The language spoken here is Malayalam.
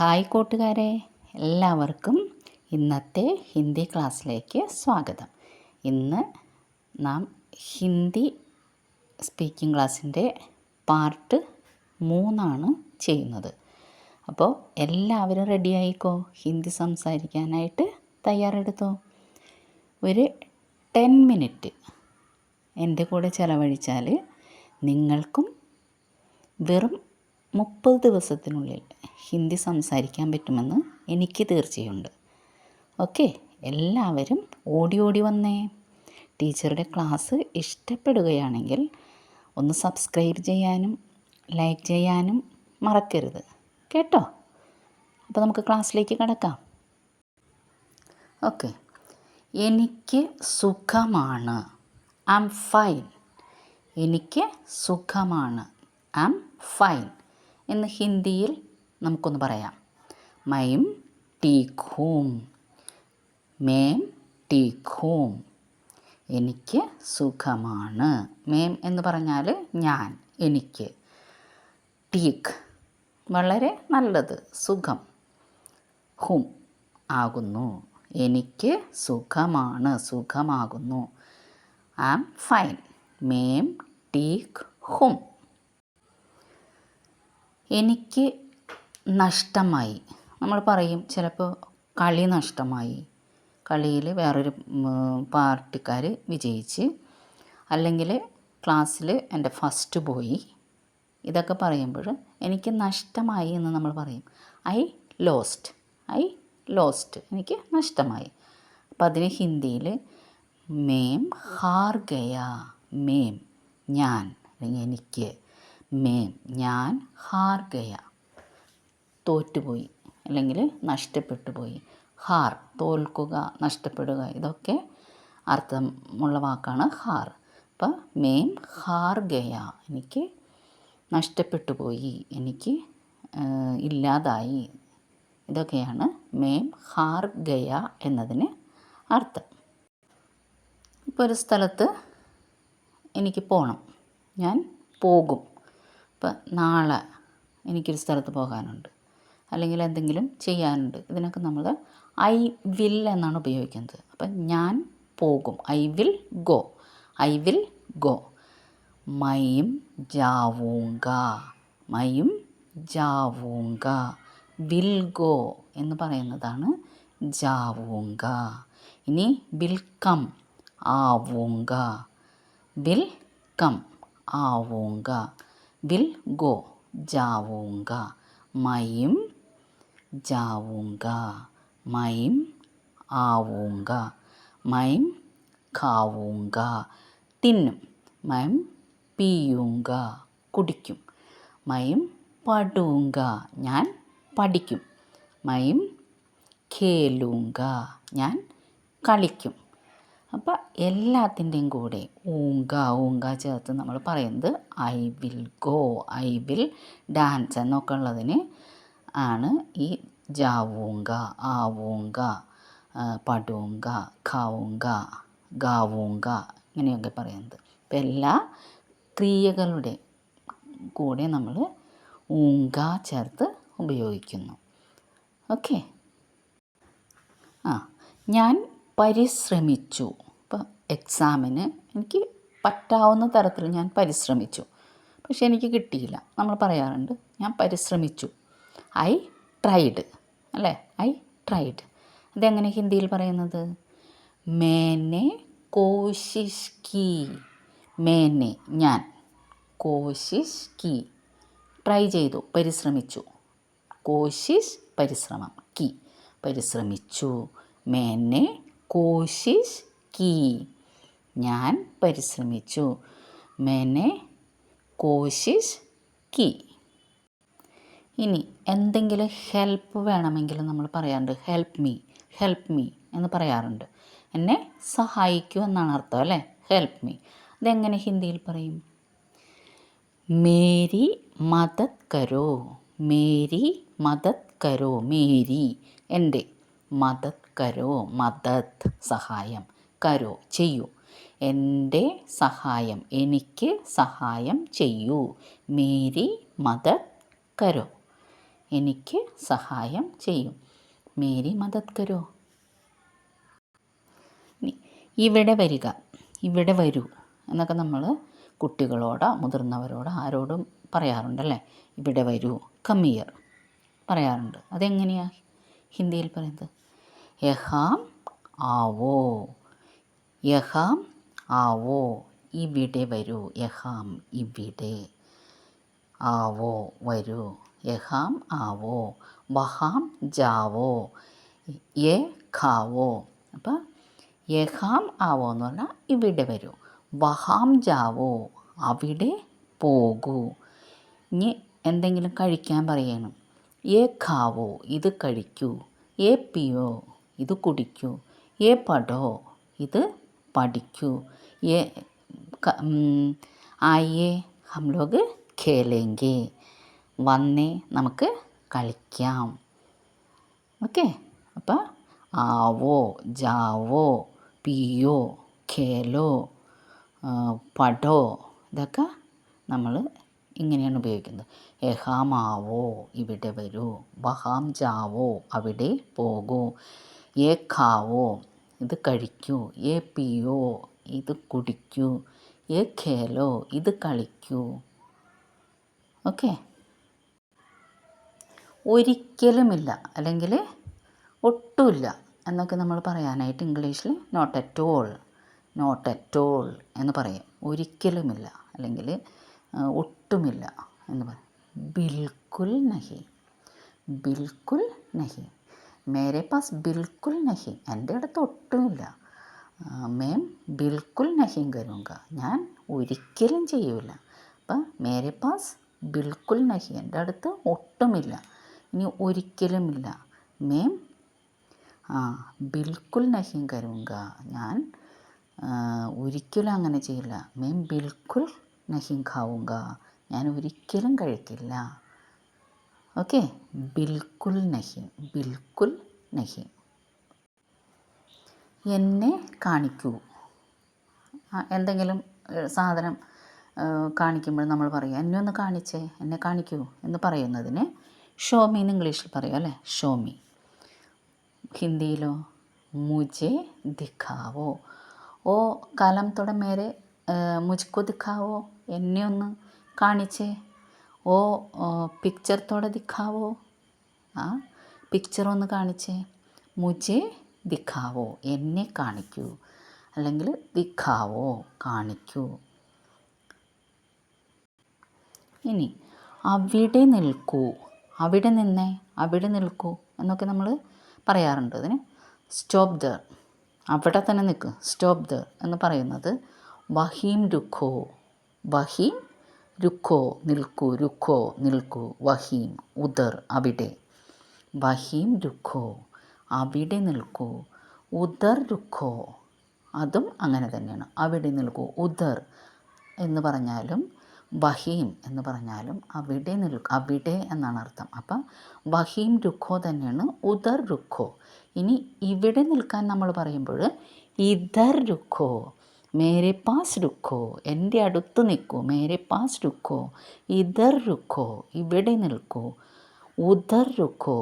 ഹായ് കൂട്ടുകാരെ, എല്ലാവർക്കും ഇന്നത്തെ ഹിന്ദി ക്ലാസ്സിലേക്ക് സ്വാഗതം. ഇന്ന് നാം ഹിന്ദി സ്പീക്കിംഗ് ക്ലാസ്സിൻ്റെ പാർട്ട് 3 ചെയ്യുന്നത്. അപ്പോൾ എല്ലാവരും റെഡി ആയിക്കോ, ഹിന്ദി സംസാരിക്കാനായിട്ട് തയ്യാറെടുത്തോ. ഒരു 10 മിനിറ്റ് എൻ്റെ കൂടെ ചിലവഴിച്ചാൽ നിങ്ങൾക്കും വെറും 30 ദിവസത്തിനുള്ളിൽ ഹിന്ദി സംസാരിക്കാൻ പറ്റുമെന്ന് എനിക്ക് തീർച്ചയുണ്ട്. ഓക്കെ, എല്ലാവരും ഓടി ഓടി വന്നേ. ടീച്ചറുടെ ക്ലാസ് ഇഷ്ടപ്പെടുകയാണെങ്കിൽ ഒന്ന് സബ്സ്ക്രൈബ് ചെയ്യാനും ലൈക്ക് ചെയ്യാനും മറക്കരുത് കേട്ടോ. അപ്പോൾ നമുക്ക് ക്ലാസ്സിലേക്ക് കടക്കാം. ഓക്കെ, എനിക്ക് സുഖമാണ്. I am fine. എനിക്ക് സുഖമാണ്. ഐ ആം ഫൈൻ എന്ന് ഹിന്ദിയിൽ നമുക്കൊന്ന് പറയാം. മൈം ടീക്ക് ഹൂം. മേം ടീക്ക് ഹൂം. എനിക്ക് സുഖമാണ്. മേം എന്ന് പറഞ്ഞാൽ ഞാൻ, എനിക്ക്. ടീക്ക് വളരെ നല്ലത്, സുഖം. ഹും ആകുന്നു. എനിക്ക് സുഖമാണ്, സുഖമാകുന്നു. I am fine. മേം ടീക്ക് ഹും. എനിക്ക് നഷ്ടമായി. നമ്മൾ പറയും ചിലപ്പോൾ കളി നഷ്ടമായി, കളിയിൽ വേറൊരു പാർട്ടിക്കാർ വിജയിച്ച്, അല്ലെങ്കിൽ ക്ലാസ്സിൽ എൻ്റെ ഫസ്റ്റ് പോയി. ഇതൊക്കെ പറയുമ്പോൾ എനിക്ക് നഷ്ടമായി എന്ന് നമ്മൾ പറയും. I lost. ഐ ലോസ്റ്റ്, എനിക്ക് നഷ്ടമായി. അപ്പം അതിന് ഹിന്ദിയിൽ മേം ഹാർ ഗയ. മേം ഞാൻ, അല്ലെങ്കിൽ എനിക്ക്. മേം ഞാൻ, ഹാർ ഗയ തോറ്റുപോയി അല്ലെങ്കിൽ നഷ്ടപ്പെട്ടു പോയി. ഹാർ തോൽക്കുക, നഷ്ടപ്പെടുക, ഇതൊക്കെ അർത്ഥമുള്ള വാക്കാണ് ഹാർ. അപ്പം മേം ഹാർ ഗയ, എനിക്ക് നഷ്ടപ്പെട്ടു പോയി, എനിക്ക് ഇല്ലാതായി. ഇതൊക്കെയാണ് മേം ഹാർ ഗയ എന്നതിന് അർത്ഥം. ഇപ്പോൾ ഒരു സ്ഥലത്ത് എനിക്ക് പോകണം, ഞാൻ പോകും. ഇപ്പം നാളെ എനിക്കൊരു സ്ഥലത്ത് പോകാനുണ്ട്, അല്ലെങ്കിൽ എന്തെങ്കിലും ചെയ്യാനുണ്ട്. ഇതിനൊക്കെ നമ്മൾ ഐ വിൽ എന്നാണ് ഉപയോഗിക്കുന്നത്. അപ്പം ഞാൻ പോകും, I will go. I will go. മൈം ജാവൂങ്ക. മൈം ജാവൂങ്ക. വിൽ ഗോ എന്ന് പറയുന്നതാണ് ജാവൂങ്ക. ഇനി വിൽ കം, ആവൂങ്ക. വിൽ കം, ആവൂങ്ക. വിൽ ഗോ, ജാവൂങ്ക. മൈം ജാവൂങ്ക. മൈം ആവൂങ്ക. മൈം ഖാവൂങ്ക, തിന്നും. മൈം പീയൂങ്ക, കുടിക്കും. മൈം പഠൂങ്ക, ഞാൻ പഠിക്കും. മൈം ഖേലൂങ്ക, ഞാൻ കളിക്കും. അപ്പം എല്ലാത്തിൻ്റെയും കൂടെ ഊങ്ക ഊങ്ക ചേർത്ത് നമ്മൾ പറയുന്നത് I will go, I will dance എന്നൊക്കെ ഉള്ളതിന് ആണ് ഈ ജാവൂങ്ക, ആവൂങ്ക, പഠൂങ്ക, ഖാവൂങ്ക, ഗാവൂങ്ക ഇങ്ങനെയൊക്കെ പറയുന്നത്. അപ്പം എല്ലാ ക്രിയകളുടെ കൂടെ നമ്മൾ ഊങ്ക ചേർത്ത് ഉപയോഗിക്കുന്നു. ഓക്കെ. ഞാൻ പരിശ്രമിച്ചു. ഇപ്പോൾ എക്സാമിന് എനിക്ക് പറ്റാവുന്ന തരത്തിൽ ഞാൻ പരിശ്രമിച്ചു, പക്ഷെ എനിക്ക് കിട്ടിയില്ല. നമ്മൾ പറയാറുണ്ട് ഞാൻ പരിശ്രമിച്ചു. ഐ ട്രൈഡ്, അല്ലേ? I tried. അതെങ്ങനെ ഹിന്ദിയിൽ പറയുന്നത്? മേനെ കോശിഷ് കി. മേനെ ഞാൻ, കോശിഷ് കി ട്രൈ ചെയ്തു, പരിശ്രമിച്ചു. കോശിഷ് പരിശ്രമം, കി പരിശ്രമിച്ചു. മേനെ കോശിഷ് കി, ഞാൻ പരിശ്രമിച്ചു. മേനെ കോശിഷ് കി. ഇനി എന്തെങ്കിലും ഹെൽപ്പ് വേണമെങ്കിൽ നമ്മൾ പറയാറുണ്ട് ഹെൽപ്പ് മീ, ഹെൽപ്പ് മീ എന്ന് പറയാറുണ്ട്. എന്നെ സഹായിക്കൂ എന്നാണ് അർത്ഥം, അല്ലേ? Help me. അതെങ്ങനെ ഹിന്ദിയിൽ പറയും? മേരി മദത് കരോ. മേരി മദത് കരോ. മേരി എൻ്റെ, മദത് കരോ, മദത് സഹായം, കരോ ചെയ്യൂ. എൻ്റെ സഹായം, എനിക്ക് സഹായം ചെയ്യൂ. മേരി മദത് കരോ. എനിക്ക് സഹായം ചെയ്യും. മേരി മദത് കരോ. ഇവിടെ വരിക, ഇവിടെ വരൂ എന്നൊക്കെ നമ്മൾ കുട്ടികളോടോ മുതിർന്നവരോടോ ആരോടും പറയാറുണ്ടല്ലേ. ഇവിടെ വരൂ, കമിയർ പറയാറുണ്ട്. അതെങ്ങനെയാണ് ഹിന്ദിയിൽ പറയുന്നത്? യഹാം ആവോ, യഹാം ആവോ, ഇവിടെ വരൂ. യഹാം ഇവിടെ, ആവോ വരൂ. യഹാം ആവോ, വഹാം ജാവോ, യെ ഖാവോ. അപ്പം യഹാം ആവോ എന്ന് പറഞ്ഞാൽ ഇവിടെ വരൂ. വഹാം ജാവോ, അവിടെ പോകൂ. ഇനി എന്തെങ്കിലും കഴിക്കാൻ പറയണം. യെ ഖാവോ, ഇത് കഴിക്കൂ. യെ പിയോ, ഇത് കുടിക്കൂ. യെ പഠോ, ഇത് പഠിക്കൂ. യെ ആയേ ഹം ലോഗ് ഖേലേംഗെ, വന്നേ നമുക്ക് കളിക്കാം. ഓക്കെ. അപ്പം ആവോ, ജാവോ, പിയോ, ഖേലോ, പഠോ, ഇതൊക്കെ നമ്മൾ ഇങ്ങനെയാണ് ഉപയോഗിക്കുന്നത്. യഹാം ആവോ, ഇവിടെ വരൂ. വഹാം ജാവോ, അവിടെ പോകൂ. യെ ഖാവോ, ഇത് കഴിക്കൂ. യെ പിയോ, ഇത് കുടിക്കൂ. യെ ഖേലോ, ഇത് കളിക്കൂ. ഓക്കെ. ഒരിക്കലുമില്ല അല്ലെങ്കിൽ ഒട്ടുമില്ല എന്നൊക്കെ നമ്മൾ പറയാനായിട്ട് ഇംഗ്ലീഷിൽ not at all, not at all എന്ന് പറയും. ഒരിക്കലുമില്ല അല്ലെങ്കിൽ ഒട്ടുമില്ല എന്ന് പറയും. ബിൽക്കുൽ നഹി, ബിൽക്കുൽ നഹി. മേരെ പാസ് ബിൽക്കുൽ നഹി, എൻ്റെ അടുത്ത് ഒട്ടുമില്ല. മേം ബിൽക്കുൽ നഹി കരൂങ്ക, ഞാൻ ഒരിക്കലും ചെയ്യൂല. അപ്പം മേരെ പാസ് ബിൽക്കുൽ നഹി, എൻ്റെ അടുത്ത് ഒട്ടുമില്ല. ഇനി ഒരിക്കലുമില്ല, മേം ബിൽക്കുൽ നഹി കരൂങ്ക, ഞാൻ ഒരിക്കലും അങ്ങനെ ചെയ്യില്ല. മേം ബിൽക്കുൽ നഹി ഖാവുങ്ക, ഞാൻ ഒരിക്കലും കഴിക്കില്ല. ഓക്കെ. ബിൽക്കുൽ നഹി, ബിൽക്കുൽ നഹി. എന്നെ കാണിക്കൂ. എന്തെങ്കിലും സാധനം കാണിക്കുമ്പോൾ നമ്മൾ പറയും എന്നെ ഒന്ന് കാണിച്ചേ, എന്നെ കാണിക്കൂ എന്ന് പറയുന്നതിന് ഷോമി എന്ന് ഇംഗ്ലീഷിൽ പറയും അല്ലേ. ഷോമി. ഹിന്ദിയിലോ മുझे ദിഖാവോ. ഓ കലം തോടെ മേരെ മുझको ദിഖാവോ, എന്നെ ഒന്ന് കാണിച്ചേ. ഓ പിക്ചർ തോടെ ദിഖാവോ, ആ പിക്ചർ ഒന്ന് കാണിച്ചേ. മുझे ദിഖാവോ, എന്നെ കാണിക്കൂ. അല്ലെങ്കിൽ ദിഖാവോ, കാണിക്കൂ. ഇനി അവിടെ നിൽക്കൂ, അവിടെ നിന്നേ, അവിടെ നിൽക്കൂ എന്നൊക്കെ നമ്മൾ പറയാറുണ്ട്. അതിന് സ്റ്റോപ്പ് ദർ, അവിടെ തന്നെ നിൽക്കൂ, സ്റ്റോപ്പ് ദർ എന്ന് പറയുന്നത് വഹീം രുഖോ, വഹീം രുഖോ, നിൽക്കൂ, രുഖോ നിൽക്കൂ. വഹീം ഉദർ, അവിടെ. വഹീം രുഖോ, അവിടെ നിൽക്കൂ. ഉദർ രുഖോ, അതും അങ്ങനെ തന്നെയാണ്, അവിടെ നിൽക്കൂ. ഉദർ എന്ന് പറഞ്ഞാലും വഹീം എന്ന് പറഞ്ഞാലും അവിടെ അവിടെ എന്നാണ് അർത്ഥം. അപ്പം വഹീം രുഖോ തന്നെയാണ് ഉദർ രുഖോ. ഇനി ഇവിടെ നിൽക്കാൻ നമ്മൾ പറയുമ്പോൾ ഇധർ രുഖോ, മേരെ പാസ് രുഖോ, എൻ്റെ അടുത്ത് നിൽക്കൂ. മേരെ പാസ് രുഖോ, ഇധർ രുഖോ, ഇവിടെ നിൽക്കൂ. ഉദർ രുഖോ,